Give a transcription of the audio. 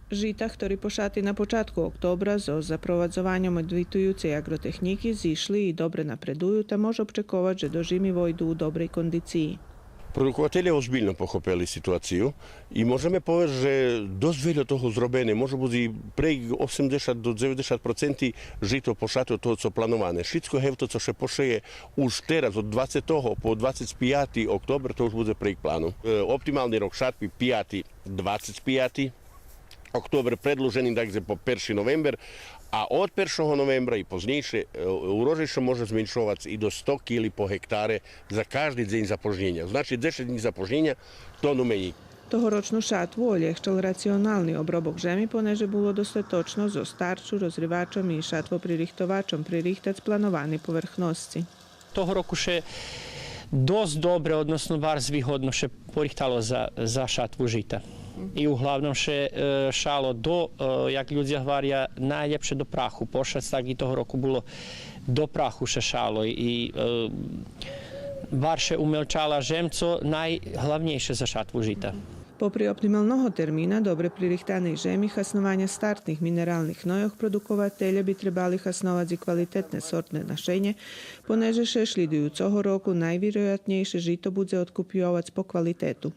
Жита, ktorý pošati na počátku oktobra zo zaprovadzovanjem odvitujucej agrotehniky zišli i dobre napreduju, ta može očekovati, že do zimi vojdu u dobrej kondiciji. Produkovateľe ozbiljno pochopili situáciu i môžeme povedať, že dosť veľa toho zrobené. Môže byť prej 80 do 90% žito pošaté od toho, co plánované. Všetko hevto, co še pošeje už teraz od 20. po 25. október, to už bude prej plánu. Optimálny rok šatby 5. 25. október predĺžený takže po 1. november a od 1. novembra i poznejšie urožaj sa môže zmenšovať i do 100 kg po hektáre za každý deň zapožnjenja. Znači 10 dní zapožnjenja tonu mení. Tohoročnu šatvu oljehčal racionalni obrobok žemi, poneže bilo dostatočno zo starču, rozrivačom i šatvopririhtovačom pririhtać planovani povrchnosti. Toho roku še dosť dobre, odnosno bar zvihodno še porihtalo za šatvu žita. I uglavnom še šalo do, jak ľudia hovoria, najljepše do prahu. Pošac tak i toho roku bilo do prahu še šalo i bar še umelčala žemco najhlavnejše za šatvu žita. Popri optimalnog termina dobre pririhtane žemi hasnovanja startnih mineralnih gnojoh produkovatelja bi trebali hasnovati kvalitetne sortne našenje, poneže še šlidujućeg roku najvjerojatnejše žito bude otkupljovac po kvalitetu.